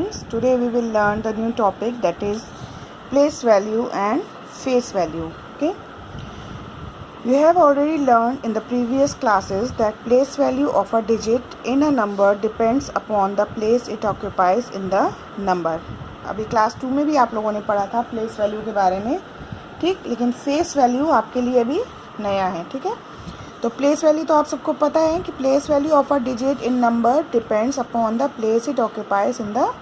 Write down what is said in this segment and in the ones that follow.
students, today we will learn the new topic, that is place value and face value. Okay, you have already learned in the previous classes that place value of a digit in a number depends upon the place it occupies in the number. अभी class 2 में भी आप लोगों ने पढ़ा था place value के बारे में, ठीक, लेकिन फेस वैल्यू आपके लिए अभी नया है. ठीक है, तो प्लेस वैल्यू तो आप सबको पता है कि place value of a digit in number depends upon the place it occupies in the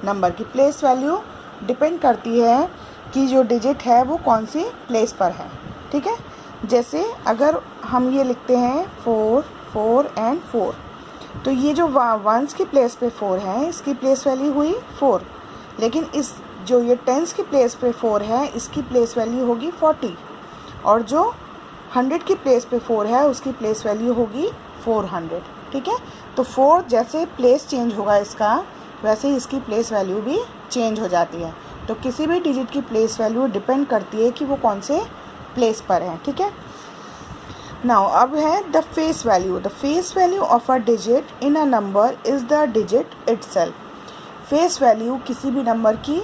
number. की प्लेस वैल्यू डिपेंड करती है कि जो डिजिट है वो कौन सी प्लेस पर है. ठीक है, जैसे अगर हम ये लिखते हैं 4, 4 एंड 4, तो ये जो वंस की प्लेस पे 4 है इसकी प्लेस वैल्यू हुई 4, लेकिन इस जो ये टेंस की प्लेस पे 4 है इसकी प्लेस वैल्यू होगी 40, और जो 100 की प्लेस पे 4 है उसकी प्लेस वैल्यू होगी 400. ठीक है, तो 4 जैसे प्लेस चेंज होगा इसका, वैसे ही इसकी प्लेस वैल्यू भी चेंज हो जाती है. तो किसी भी डिजिट की प्लेस वैल्यू डिपेंड करती है कि वो कौन से प्लेस पर है. ठीक है, नाउ अब है the face value. The face value of a digit in a number is the digit itself. Face value किसी भी नंबर की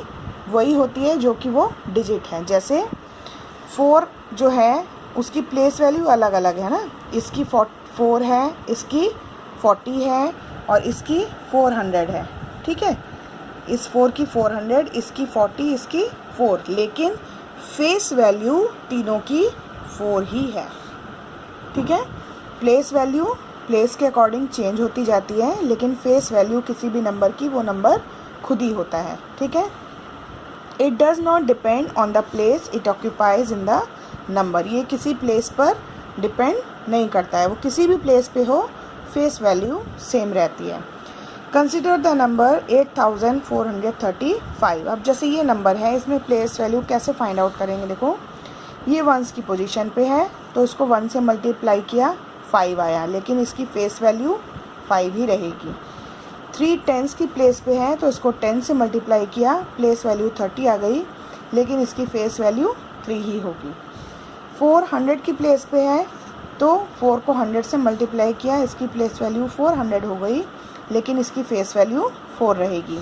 वही होती है जो कि वो डिजिट है. जैसे 4 जो है उसकी प्लेस वैल्यू अलग अलग है ना, इसकी 4 है, इसकी 40 है और इसकी 400 है. ठीक है, इस 4 की 400, इसकी 40, इसकी 4, लेकिन फेस वैल्यू तीनों की 4 ही है. ठीक है, प्लेस वैल्यू प्लेस के अकॉर्डिंग चेंज होती जाती है, लेकिन फेस वैल्यू किसी भी नंबर की वो नंबर खुद ही होता है. ठीक है, it does not depend on the place it occupies in the number. ये किसी प्लेस पर डिपेंड नहीं करता है, वो किसी भी प्लेस पे हो फेस वैल्यू सेम रहती है. Consider the number 8435. अब जैसे ये नंबर है इसमें प्लेस वैल्यू कैसे फाइंड आउट करेंगे. देखो ये वंस की पोजीशन पे है तो इसको 1 से मल्टीप्लाई किया 5 आया, लेकिन इसकी फेस वैल्यू 5 ही रहेगी. 3 टेंस की प्लेस पे है तो इसको 10 से मल्टीप्लाई किया, प्लेस वैल्यू 30 आ गई, लेकिन इसकी फेस वैल्यू 3 ही होगी. 4 100 की प्लेस पे है तो 4 को 100 से मल्टीप्लाई किया, इसकी प्लेस वैल्यू 400 हो गई, लेकिन इसकी फेस वैल्यू 4 रहेगी.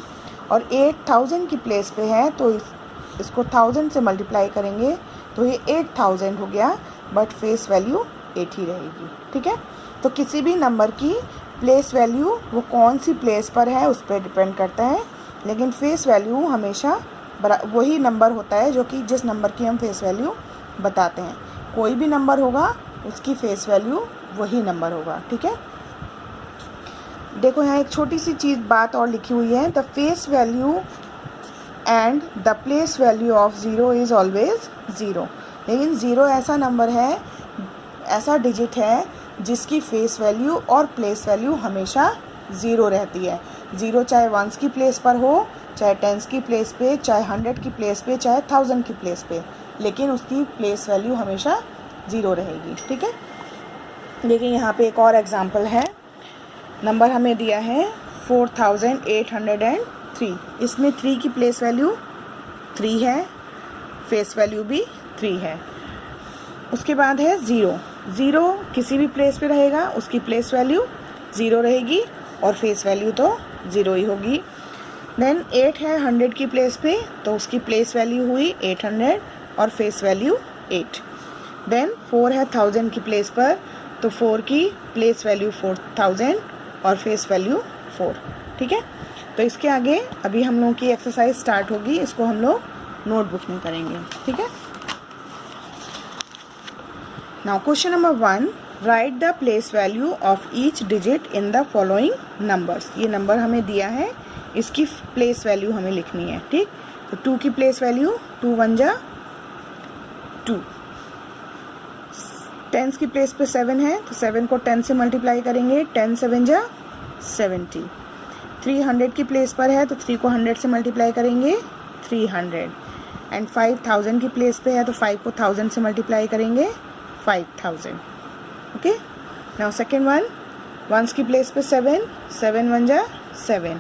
और 8000 की प्लेस पे है तो इसको 1000 से मल्टीप्लाई करेंगे तो ये 8000 हो गया, बट फेस वैल्यू 8 ही रहेगी. ठीक है, तो किसी भी नंबर की प्लेस वैल्यू वो कौन सी प्लेस पर है उस पर डिपेंड करता है, लेकिन फेस वैल्यू हमेशा वही नंबर होता है जो कि जिस नंबर की हम फेस वैल्यू बताते हैं. कोई भी नंबर होगा उसकी फेस वैल्यू वही नंबर होगा. ठीक है, देखो यहाँ एक छोटी सी चीज़ बात और लिखी हुई है, the face value and the place value of 0 is always 0. लेकिन 0 ऐसा नंबर है, ऐसा डिजिट है जिसकी फेस वैल्यू और प्लेस वैल्यू हमेशा 0 रहती है. 0 चाहे 1 की प्लेस पर हो, चाहे 10 की प्लेस पे, चाहे 100 की प्लेस पे, चाहे 1000 की प्लेस पे, लेकिन उसकी प्लेस वैल्यू हमेशा 0 रहेगी. ठीक है, देखिए यहाँ पे एक और एग्जांपल है. नंबर हमें दिया है 4803. इसमें 3 की प्लेस वैल्यू 3 है, फेस वैल्यू भी 3 है. उसके बाद है 0. 0 किसी भी प्लेस पे रहेगा, उसकी प्लेस वैल्यू 0 रहेगी और फेस वैल्यू तो 0 ही होगी. देन 8 है 100 की प्लेस पे तो उसकी प्लेस वैल्यू हुई 800 और फेस वैल्यू 8. देन 4 है 1000 की प्लेस पर तो 4 की प्लेस वैल्यू 4000 और फेस वैल्यू 4. ठीक है, तो इसके आगे अभी हम लोगों की एक्सरसाइज स्टार्ट होगी, इसको हम लोग नोटबुक में करेंगे. ठीक है, now question number 1, right the place value of each digit in the following numbers. ये नंबर हमें दिया है, इसकी प्लेस वैल्यू हमें लिखनी है. ठीक, तो 2 की प्लेस वैल्यू 2 1 जा 2. 10 की प्लेस पे 7 है तो 7 को 10 से मल्टीप्लाई करेंगे, 10 7 जा 70. 300 की प्लेस पर है तो 3 को 100 से मल्टीप्लाई करेंगे 300. एंड 5000 की प्लेस पे है तो 5 को 1000 से मल्टीप्लाई करेंगे 5000. ओके, नाउ सेकेंड वन, 1 की प्लेस पे 7, 7 1 जा 7.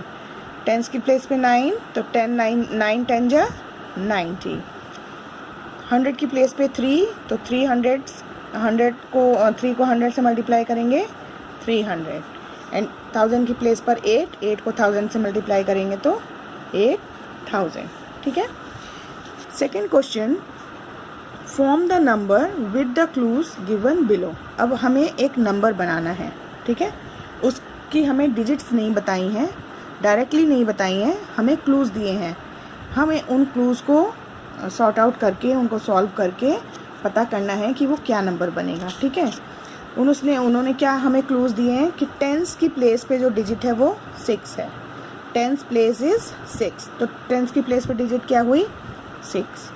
10 की प्लेस पे 9 तो 10 9 10 जा 90. 100 की प्लेस पे 3 तो 300 को 100 से मल्टीप्लाई करेंगे 300. एंड 1000 की प्लेस पर 8 को 1000 से मल्टीप्लाई करेंगे तो 8000, ठीक है। Second question, form the number with the clues given below. अब हमें एक नंबर बनाना है, ठीक है। उसकी हमें डिजिट्स नहीं बताई हैं, डायरेक्टली नहीं बताई हैं, हमें क्लूज दिए हैं। हमें उन क्लूज को सॉर्ट आउट करके, उनको सॉल्व करके पता करना है कि वो क्या नंबर बनेगा, ठीक है। उन्होंने क्या हमें क्लूज दिए हैं कि टेंस की प्लेस पे जो डिजिट है वो 6 है। टेंस प्लेस इज 6, तो टेंस की प्लेस पे डिजिट क्या हुई? 6।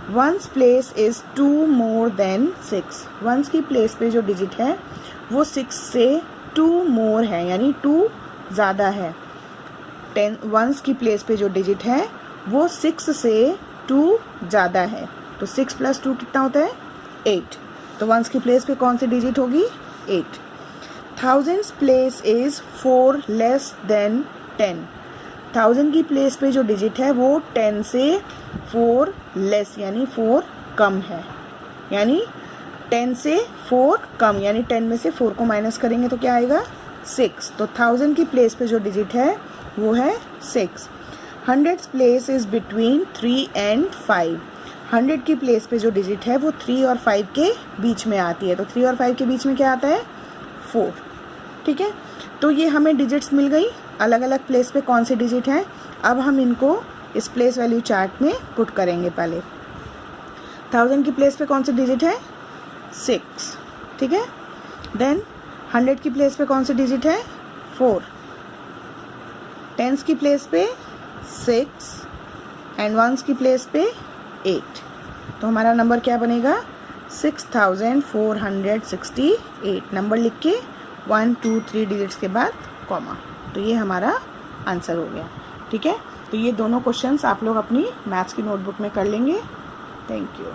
Ones place is 2 more than 6। Ones की प्लेस पे जो डिजिट है वो 6 से 2 मोर है, यानी 2 ज़्यादा है। वंस की प्लेस पे जो डिजिट है वो 6 से 2 ज़्यादा है, तो 6 + 2 कितना होता है? 8। तो वंस की प्लेस पे कौन सी डिजिट होगी? 8। Thousands place is 4 less than 10। 1000 की प्लेस पे जो डिजिट है वो 10 से 4 लेस यानी 4 कम है, यानी 10 से 4 कम, यानी 10 में से 4 को माइनस करेंगे तो क्या आएगा? 6। तो 1000 की प्लेस पे जो डिजिट है वो है 6। Hundreds place is between 3 and 5। 100 की प्लेस पे जो डिजिट है वो 3 और 5 के बीच में आती है, तो 3 और 5 के बीच में क्या आता है? 4, ठीक है। तो ये हमें डिजिट्स मिल गई, अलग अलग प्लेस पे कौन सी डिजिट है। अब हम इनको इस प्लेस वैल्यू चार्ट में पुट करेंगे। पहले 1000 की प्लेस पे कौन सी डिजिट है? 6, ठीक है। देन 100 की प्लेस पे कौन सी डिजिट है? 4। टेंस की प्लेस पे 6 एंड वंस की प्लेस पे 8। तो हमारा नंबर क्या बनेगा? 6468। नंबर लिख के 1 2 3 डिजिट्स के बाद कॉमा, तो ये हमारा आंसर हो गया, ठीक है। तो ये दोनों क्वेश्चंस आप लोग अपनी मैथ्स की नोटबुक में कर लेंगे। Thank you.